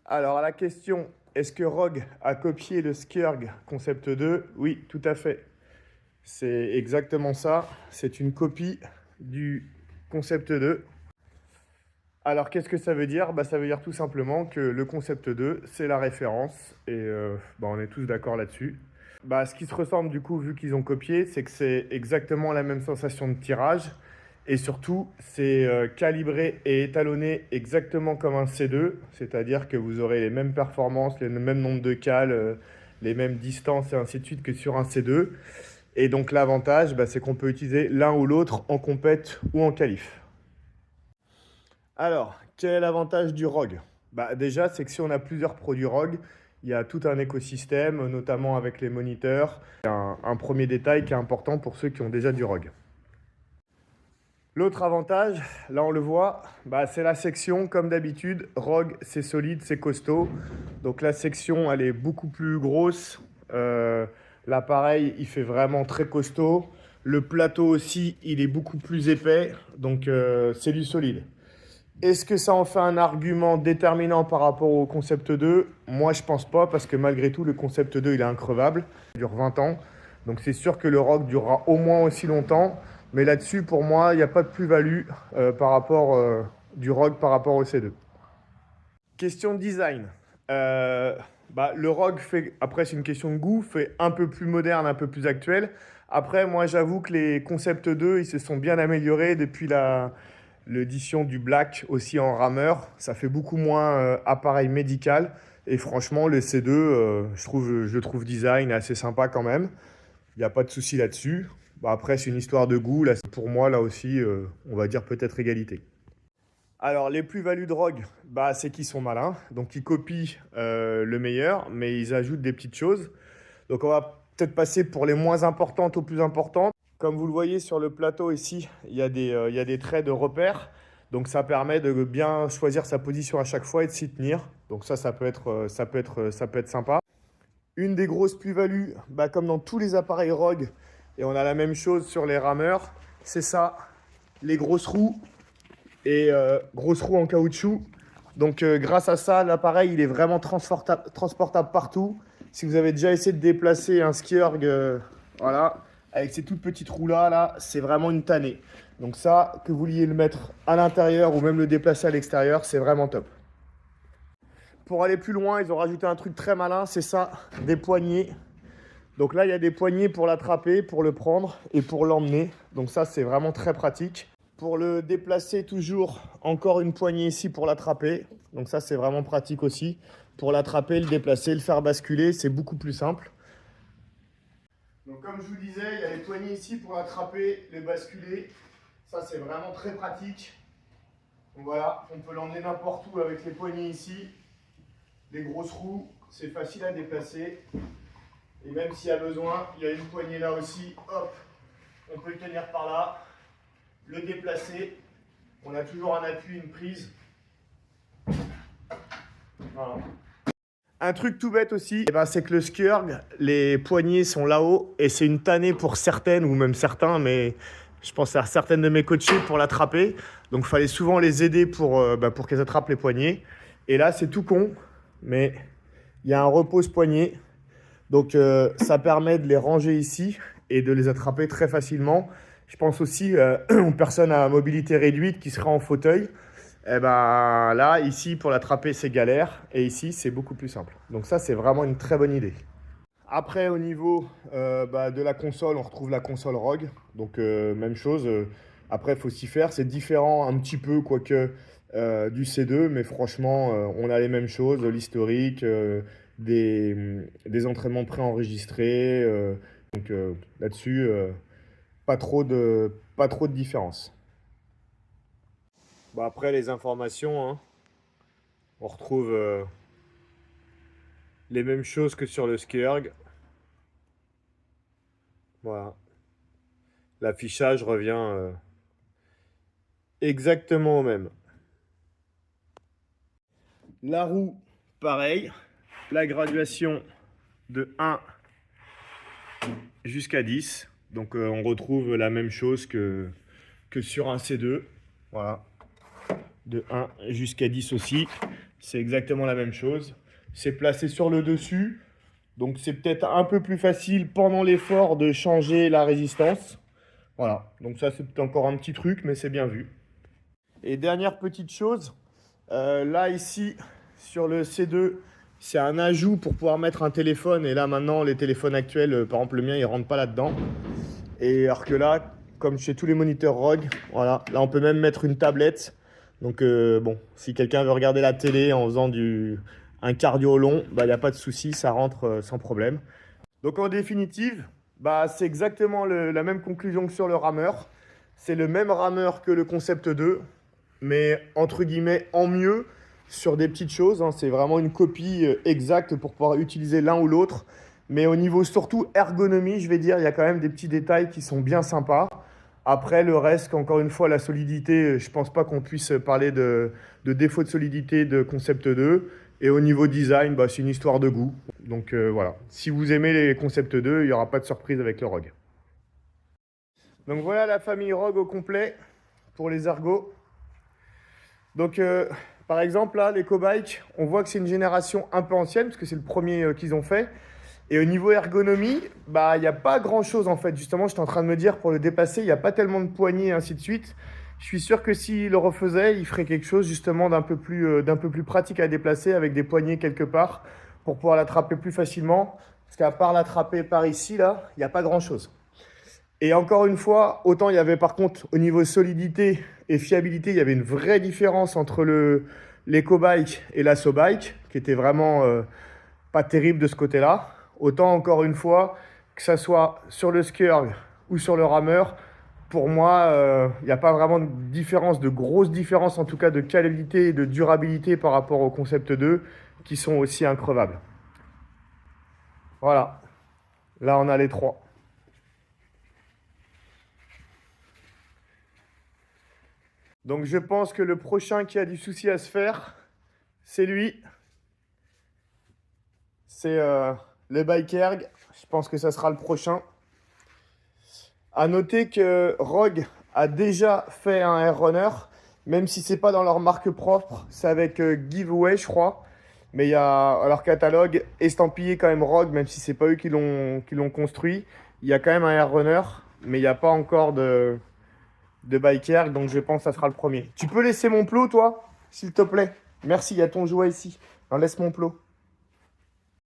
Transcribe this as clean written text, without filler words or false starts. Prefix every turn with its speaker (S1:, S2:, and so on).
S1: Alors, à la question, est-ce que Rogue a copié le Skjørg Concept 2? Oui, tout à fait. C'est exactement ça. C'est une copie du Concept 2. Alors, qu'est-ce que ça veut dire? Ça veut dire tout simplement que le Concept 2, c'est la référence. Et on est tous d'accord là-dessus. Ce qui se ressemble du coup, vu qu'ils ont copié, c'est que c'est exactement la même sensation de tirage. Et surtout, c'est calibré et étalonné exactement comme un C2. C'est-à-dire que vous aurez les mêmes performances, le même nombre de cales, les mêmes distances et ainsi de suite que sur un C2. Et donc l'avantage, c'est qu'on peut utiliser l'un ou l'autre en compète ou en qualif. Alors, quel est l'avantage du ROG? Déjà, c'est que si on a plusieurs produits ROG, il y a tout un écosystème, notamment avec les moniteurs. Un premier détail qui est important pour ceux qui ont déjà du ROG. L'autre avantage, là on le voit, c'est la section comme d'habitude. ROG, c'est solide, c'est costaud. Donc la section, elle est beaucoup plus grosse. L'appareil, il fait vraiment très costaud. Le plateau aussi, il est beaucoup plus épais. Donc c'est du solide. Est-ce que ça en fait un argument déterminant par rapport au Concept 2? Moi, je pense pas, parce que malgré tout, le Concept 2, il est increvable. Il dure 20 ans. Donc c'est sûr que le ROG durera au moins aussi longtemps. Mais là-dessus, pour moi, il n'y a pas de plus-value par rapport du ROG par rapport au C2. Question de design. Le ROG fait, après c'est une question de goût, fait un peu plus moderne, un peu plus actuel. Après, moi, j'avoue que les Concept 2, ils se sont bien améliorés depuis l'édition du Black aussi en rameur. Ça fait beaucoup moins appareil médical. Et franchement, le C2, je le trouve design assez sympa quand même. Il n'y a pas de souci là-dessus. Après, c'est une histoire de goût. Là, pour moi, là aussi, on va dire peut-être égalité. Alors, les plus-values de Rogue, c'est qu'ils sont malins. Donc, ils copient le meilleur, mais ils ajoutent des petites choses. Donc, on va peut-être passer pour les moins importantes aux plus importantes. Comme vous le voyez sur le plateau ici, il y a des traits de repère. Donc, ça permet de bien choisir sa position à chaque fois et de s'y tenir. Donc, ça peut être sympa. Une des grosses plus-values, comme dans tous les appareils Rogue, et on a la même chose sur les rameurs, c'est ça, les grosses roues et grosses roues en caoutchouc. Donc grâce à ça, l'appareil il est vraiment transportable partout. Si vous avez déjà essayé de déplacer un Skjørg, voilà, avec ces toutes petites roues là, c'est vraiment une tannée. Donc ça, que vous vouliez le mettre à l'intérieur ou même le déplacer à l'extérieur, c'est vraiment top. Pour aller plus loin, ils ont rajouté un truc très malin, c'est ça, des poignées. Donc là, il y a des poignées pour l'attraper, pour le prendre et pour l'emmener. Donc ça, c'est vraiment très pratique. Pour le déplacer, toujours encore une poignée ici pour l'attraper. Donc ça, c'est vraiment pratique aussi. Pour l'attraper, le déplacer, le faire basculer, c'est beaucoup plus simple. Donc comme je vous disais, il y a les poignées ici pour l'attraper, le basculer. Ça, c'est vraiment très pratique. Donc voilà, on peut l'emmener n'importe où avec les poignées ici. Les grosses roues, c'est facile à déplacer. Et même s'il y a besoin, il y a une poignée là aussi. Hop, on peut le tenir par là, le déplacer. On a toujours un appui, une prise. Voilà. Un truc tout bête aussi, c'est que le Skjørg, les poignées sont là-haut et c'est une tannée pour certaines ou même certains, mais je pense à certaines de mes coachés pour l'attraper. Donc il fallait souvent les aider pour qu'elles attrapent les poignées. Et là, c'est tout con, mais il y a un repose-poignet. Donc ça permet de les ranger ici et de les attraper très facilement. Je pense aussi aux personnes à mobilité réduite qui seraient en fauteuil. Là, ici, pour l'attraper, c'est galère. Et ici, c'est beaucoup plus simple. Donc ça, c'est vraiment une très bonne idée. Après, au niveau de la console, on retrouve la console ROG. Donc même chose. Après, il faut s'y faire. C'est différent un petit peu, quoique, du C2. Mais franchement, on a les mêmes choses. L'historique, des entraînements préenregistrés. Donc là-dessus, pas trop de différence. Après, les informations, hein, on retrouve les mêmes choses que sur le Skjørg. Voilà. L'affichage revient exactement au même. La roue, pareil. La graduation de 1 jusqu'à 10. Donc on retrouve la même chose que sur un C2. Voilà. de 1 jusqu'à 10 aussi. C'est exactement la même chose. C'est placé sur le dessus. Donc c'est peut-être un peu plus facile pendant l'effort de changer la résistance. Voilà, donc ça c'est encore un petit truc, mais c'est bien vu. Et dernière petite chose, là ici sur le C2, c'est un ajout pour pouvoir mettre un téléphone. Et là maintenant les téléphones actuels, par exemple le mien, il rentre pas là-dedans. Et alors que là, comme chez tous les moniteurs ROG, voilà, là on peut même mettre une tablette. Donc bon, si quelqu'un veut regarder la télé en faisant un cardio long, bah, il n'y a pas de souci, ça rentre sans problème. Donc en définitive, bah, c'est exactement la même conclusion que sur le rameur. C'est le même rameur que le Concept 2, mais entre guillemets en mieux sur des petites choses. Hein. C'est vraiment une copie exacte pour pouvoir utiliser l'un ou l'autre. Mais au niveau surtout ergonomie, je vais dire, il y a quand même des petits détails qui sont bien sympas. Après, le reste, encore une fois, la solidité, je ne pense pas qu'on puisse parler de défaut de solidité de Concept 2. Et au niveau design, bah, c'est une histoire de goût. Donc voilà, si vous aimez les Concept 2, il n'y aura pas de surprise avec le ROG. Donc voilà la famille ROG au complet pour les ergos. Donc par exemple là, l'EcoBike, on voit que c'est une génération un peu ancienne parce que c'est le premier qu'ils ont fait. Et au niveau ergonomie, bah, il n'y a pas grand-chose en fait. Justement, j'étais en train de me dire, pour le dépasser, il n'y a pas tellement de poignées et ainsi de suite. Je suis sûr que s'il le refaisait, il ferait quelque chose justement d'un peu plus pratique à déplacer avec des poignées quelque part pour pouvoir l'attraper plus facilement. Parce qu'à part l'attraper par ici, là, il n'y a pas grand-chose. Et encore une fois, autant il y avait par contre au niveau solidité et fiabilité, il y avait une vraie différence entre l'EcoBike et l'AssoBike, qui était vraiment pas terrible de ce côté-là. Autant encore une fois, que ça soit sur le Skurg ou sur le rameur, pour moi, il n'y a pas vraiment de différence, de grosse différence en tout cas de qualité et de durabilité par rapport au Concept 2, qui sont aussi increvables. Voilà, là on a les trois. Donc je pense que le prochain qui a du souci à se faire, c'est lui. C'est le Bikeerg. Je pense que ça sera le prochain. À noter que ROG a déjà fait un Air Runner, même si c'est pas dans leur marque propre, c'est avec Giveaway, je crois. Mais il y a à leur catalogue estampillé quand même ROG, même si c'est pas eux qui l'ont construit. Il y a quand même un Air Runner, mais il n'y a pas encore de Bikeerg, donc je pense que ça sera le premier. Tu peux laisser mon plot, toi, s'il te plaît? Merci, il y a ton jouet ici. Alors, laisse mon plot.